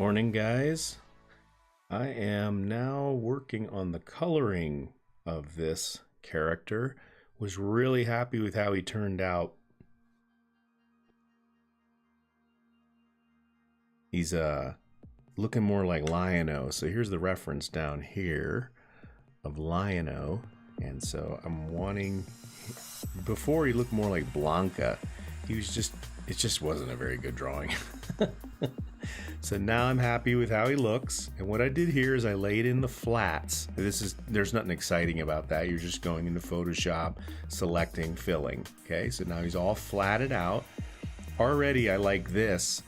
morning, guys. I am now working on the coloring of this character. Was really happy with how he turned out. He's looking more like Lion-O. So here's the reference down here of Lion-O. And so I'm wanting, before he looked more like Blanca. He was just, it just wasn't a very good drawing. So now I'm happy with how he looks. And what I did here is I laid in the flats. There's nothing exciting about that. You're just going into Photoshop, selecting, filling. Okay, so now he's all flatted out. Already I like this,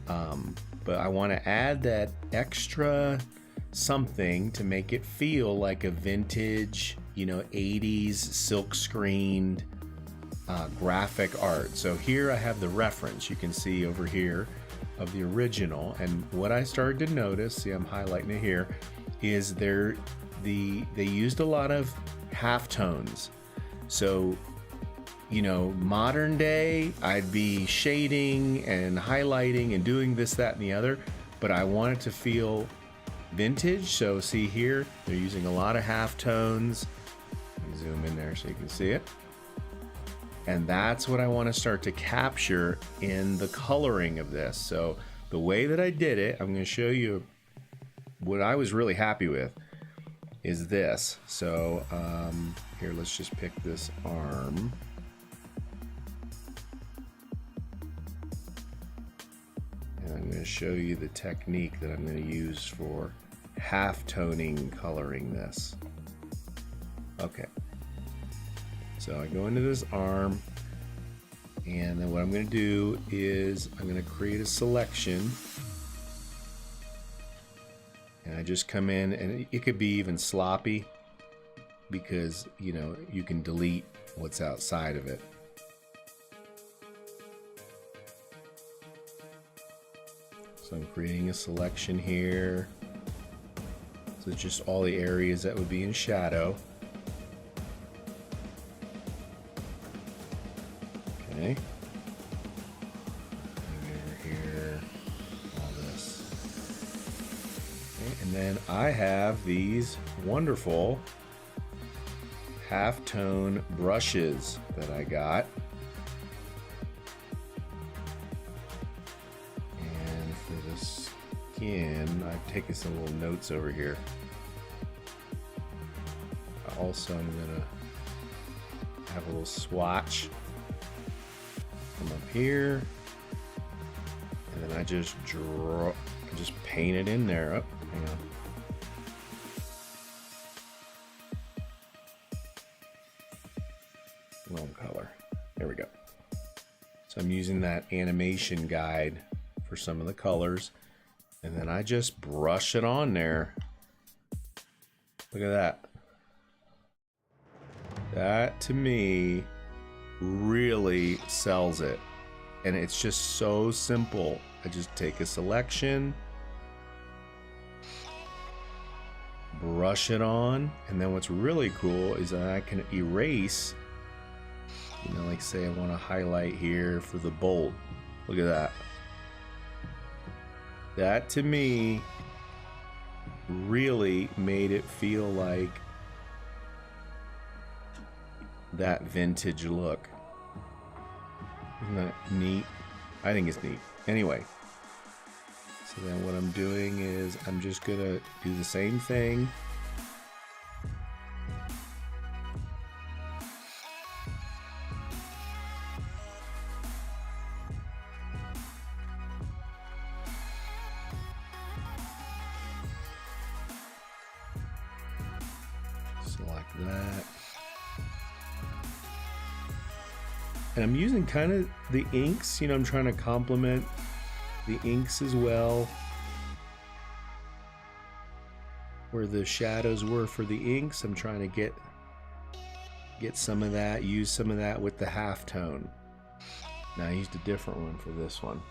but I want to add that extra something to make it feel like a vintage, 80s silk screened graphic art. So here I have the reference. You can see over here of the original, and what I started to notice, see I'm highlighting it here, is they used a lot of halftones. So modern day I'd be shading and highlighting and doing this, that, and the other, but I want it to feel vintage. So see here, they're using a lot of halftones. Let me zoom in there so you can see it. And that's what I want to start to capture in the coloring of this. So the way that I did it, I'm going to show you what I was really happy with is this. So here, let's just pick this arm. And I'm going to show you the technique that I'm going to use for half-toning coloring this. Okay. So I go into this arm, and then what I'm going to do is I'm going to create a selection, and I just come in, and it could be even sloppy because you can delete what's outside of it. So I'm creating a selection here. So it's just all the areas that would be in shadow. Okay. Over here, all this. Okay, and then I have these wonderful halftone brushes that I got. And for the skin, I've taken some little notes over here. Also, I'm gonna have a little swatch. Come up here, and then I just paint it in there. Oh, hang on. Wrong color. There we go. So I'm using that animation guide for some of the colors, and then I just brush it on there. Look at that. That to me really sells it, and it's just so simple. I just take a selection, brush it on, and then what's really cool is that I can erase, like say I want to highlight here for the bolt. Look at that. That to me really made it feel like that vintage look. Isn't that neat? I think it's neat. Anyway, so then what I'm doing is I'm just gonna do the same thing. Select that. And I'm using kind of the inks, I'm trying to complement the inks as well, where the shadows were for the inks. I'm trying to get some of that, use some of that with the halftone. Now I used a different one for this one.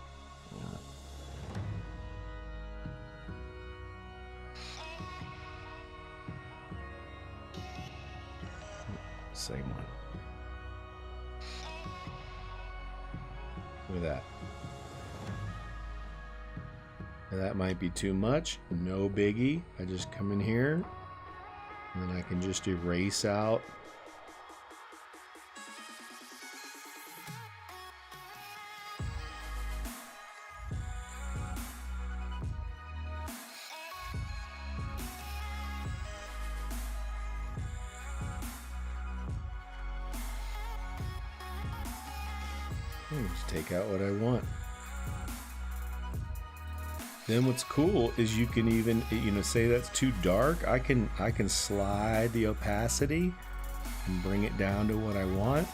Same one. Look at that. That might be too much. No biggie. I just come in here and then I can just erase out. Just take out what I want. Then what's cool is you can even, say that's too dark. I can slide the opacity and bring it down to what I want.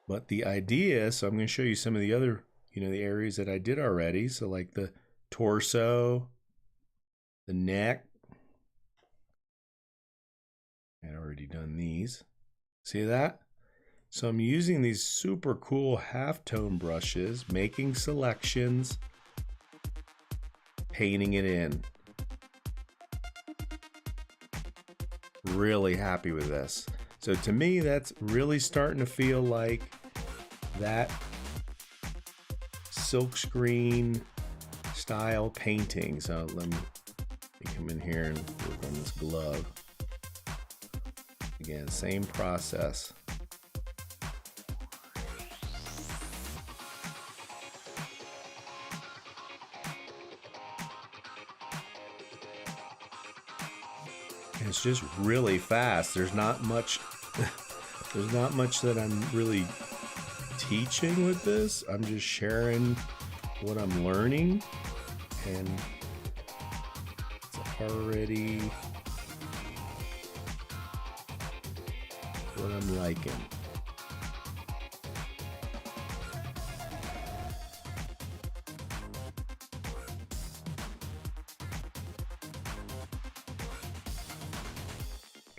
But the idea, so I'm going to show you some of the other, the areas that I did already. So like the torso, the neck. I'd already done these. See that? So I'm using these super cool halftone brushes, making selections, painting it in. Really happy with this. So to me, that's really starting to feel like that silkscreen style painting. So let me come in here and work on this glove. Again, same process. It's just really fast. There's not much that I'm really teaching with this. I'm just sharing what I'm learning, and it's already what I'm liking.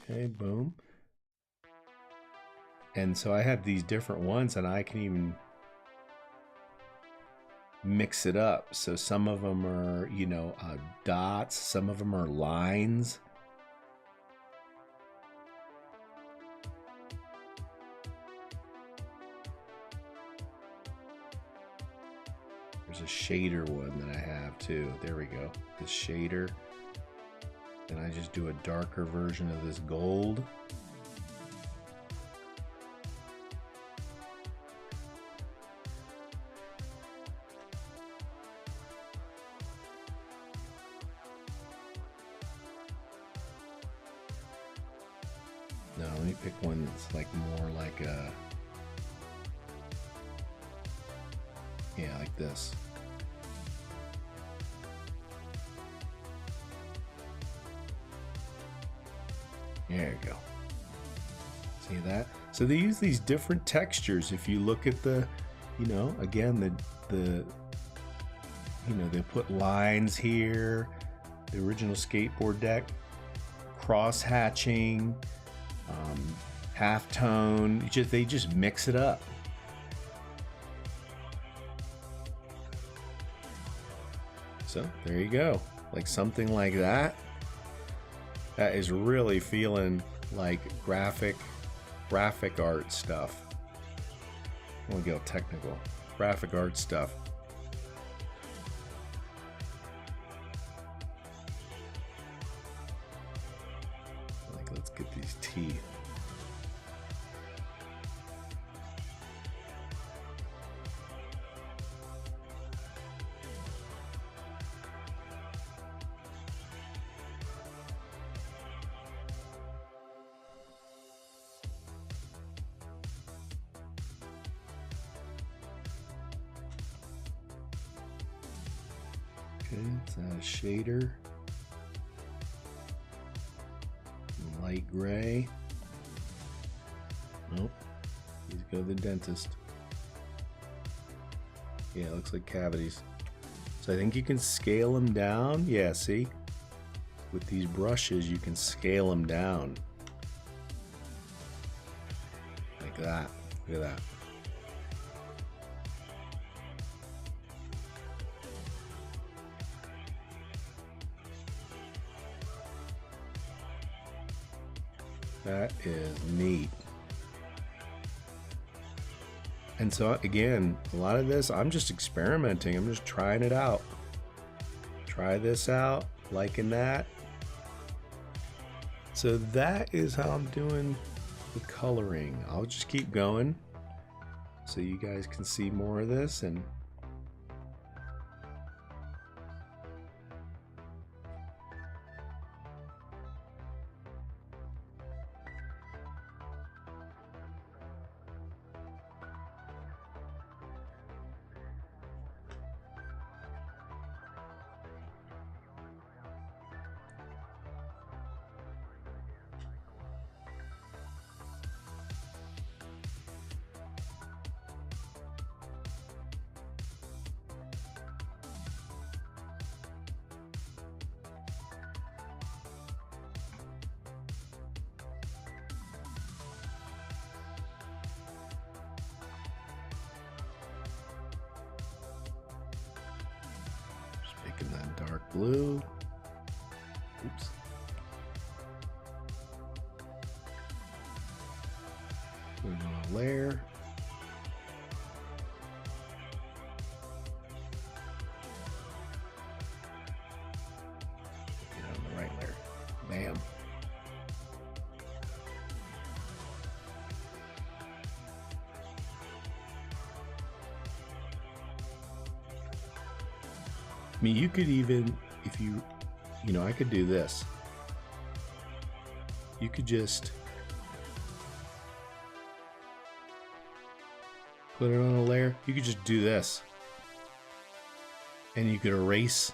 Okay, boom. And so I have these different ones, and I can even mix it up. So some of them are, dots, some of them are lines. There's a shader one that I have too. There we go. This shader. And I just do a darker version of this gold. Now let me pick one that's like more like a, yeah, like this. There you go. See that? So they use these different textures. If you look at the, again, the they put lines here, the original skateboard deck, cross hatching, halftone. They just mix it up. So there you go. Like something like that. That is really feeling like graphic art stuff. I want to get technical. Graphic art stuff. Like, let's get these teeth. Okay, it's a shader. Light gray. Nope. Please go to the dentist. Yeah, it looks like cavities. So I think you can scale them down. Yeah, see? With these brushes, you can scale them down. Like that. Look at that. That is neat. And so again, a lot of this, I'm just experimenting. I'm just trying it out. Try this out, liking that. So that is how I'm doing the coloring. I'll just keep going so you guys can see more of this. And making that dark blue. Oops. Put it on a layer. Get it on the right layer. Bam. I mean, you could even, if you know, I could do this. You could just put it on a layer. You could just do this. And you could erase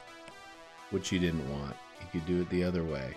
what you didn't want. You could do it the other way.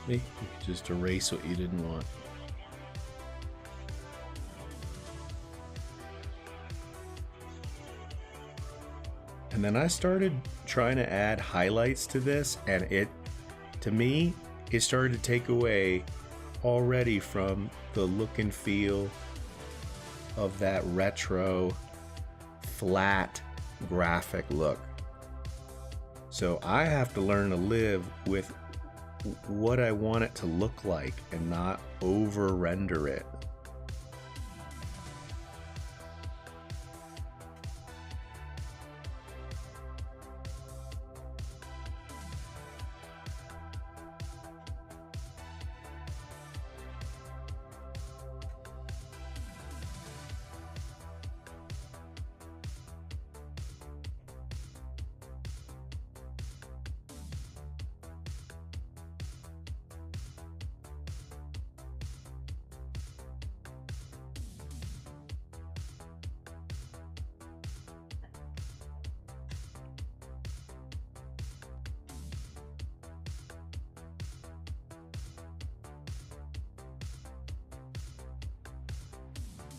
You could just erase what you didn't want. And then I started trying to add highlights to this, and to me, it started to take away already from the look and feel of that retro, flat graphic look. So I have to learn to live with what I want it to look like and not over render it.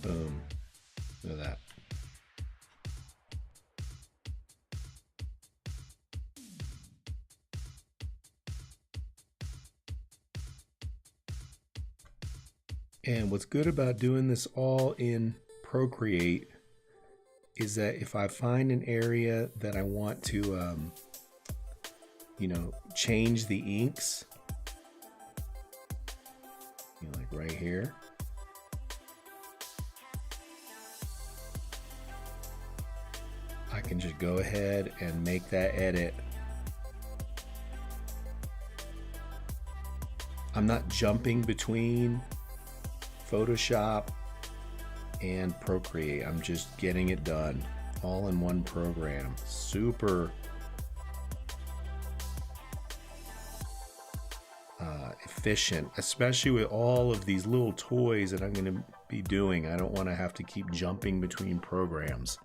Boom. Look at that. And what's good about doing this all in Procreate is that if I find an area that I want to, change the inks, like right here, I can just go ahead and make that edit. I'm not jumping between Photoshop and Procreate. I'm just getting it done all in one program. Super efficient, especially with all of these little toys that I'm going to be doing. I don't want to have to keep jumping between programs.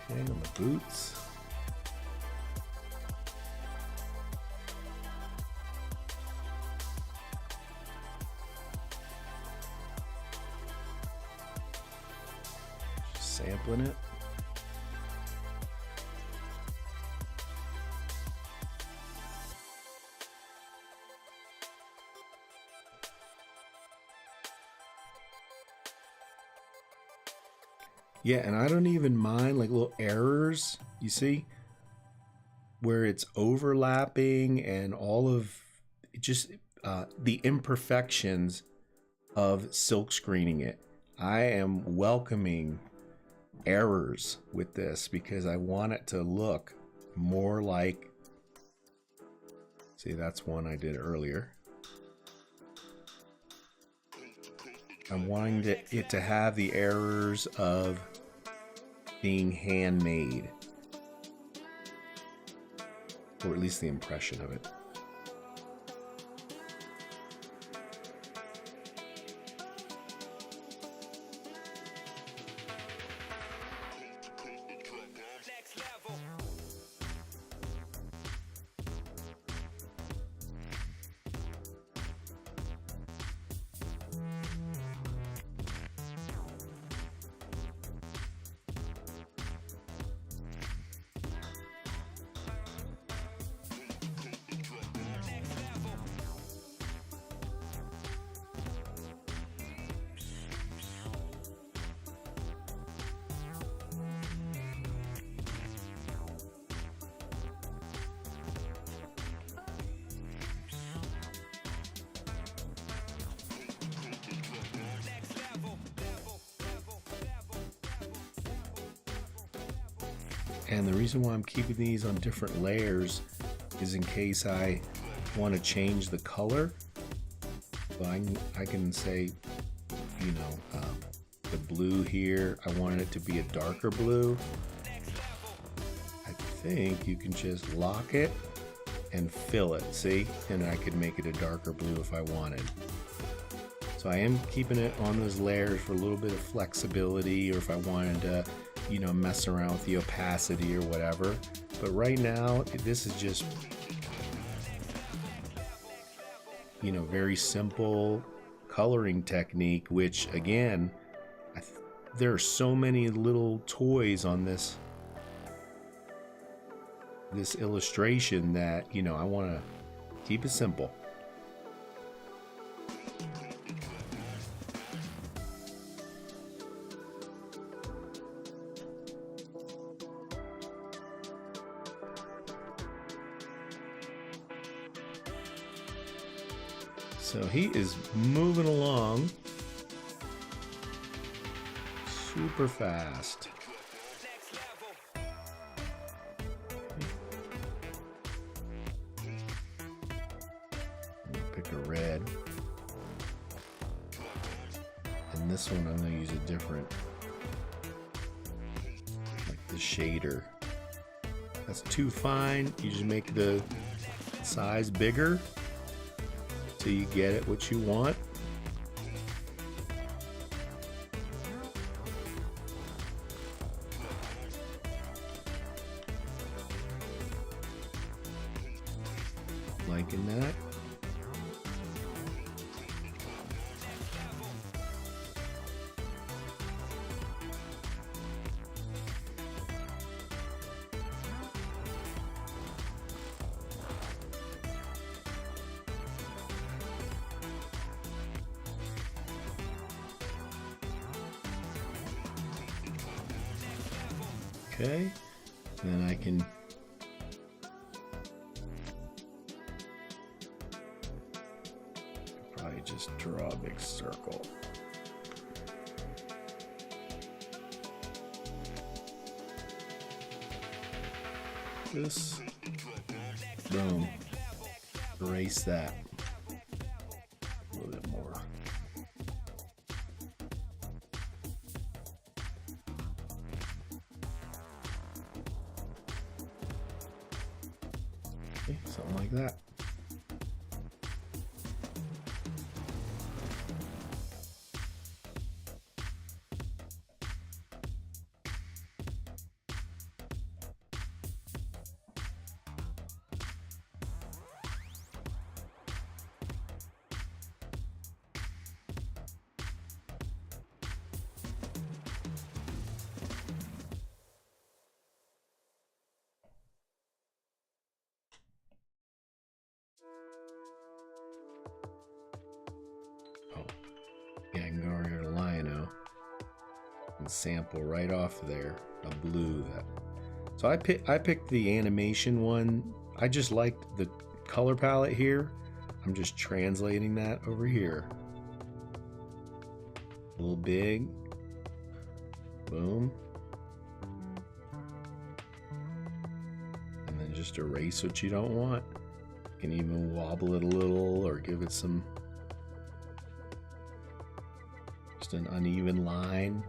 Okay, on the boots. Just sampling it. Yeah, and I don't even mind like little errors, you see, where it's overlapping and all of just the imperfections of silk screening it. I am welcoming errors with this because I want it to look more like, see, that's one I did earlier. I'm wanting it to have the errors of being handmade, or at least the impression of it. And the reason why I'm keeping these on different layers is in case I want to change the color. So I can say, you know, the blue here, I wanted it to be a darker blue. I think you can just lock it and fill it, see? And I could make it a darker blue if I wanted. So I am keeping it on those layers for a little bit of flexibility, or if I wanted to, you know, mess around with the opacity or whatever. But right now, this is just, you know, very simple coloring technique, which again, there are so many little toys on this illustration that, you know, I want to keep it simple. So he is moving along super fast. Pick a red. And this one I'm going to use a different, like the shader. That's too fine. You just make the size bigger so you get it what you want. Liking that. Okay, then I can probably just draw a big circle. This, boom, erase that a little bit more. Okay, something like that. can sample right off there a blue. So I picked the animation one. I just liked the color palette here. I'm just translating that over here. A little big. Boom. And then just erase what you don't want. You can even wobble it a little or give it some, just an uneven line.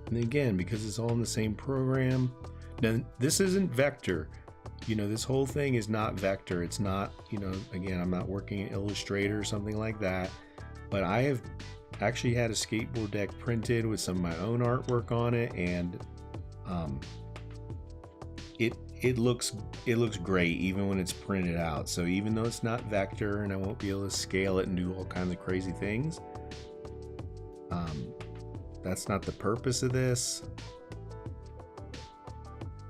And again, because it's all in the same program. Now, this isn't vector. You know, this whole thing is not vector. It's not, you know, again, I'm not working in Illustrator or something like that. But I have actually had a skateboard deck printed with some of my own artwork on it, and it looks great even when it's printed out. So even though it's not vector and I won't be able to scale it and do all kinds of crazy things, that's not the purpose of this.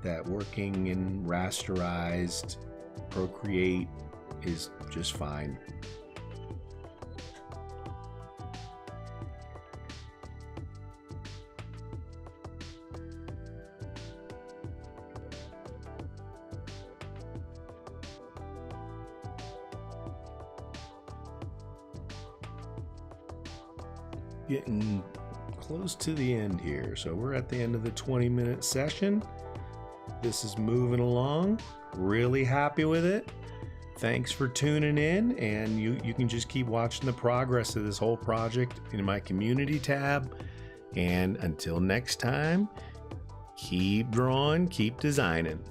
That working in rasterized Procreate is just fine. Getting close to the end here. So we're at the end of the 20-minute session. This is moving along. Really happy with it. Thanks for tuning in, and you can just keep watching the progress of this whole project in my community tab. And until next time, keep drawing, keep designing.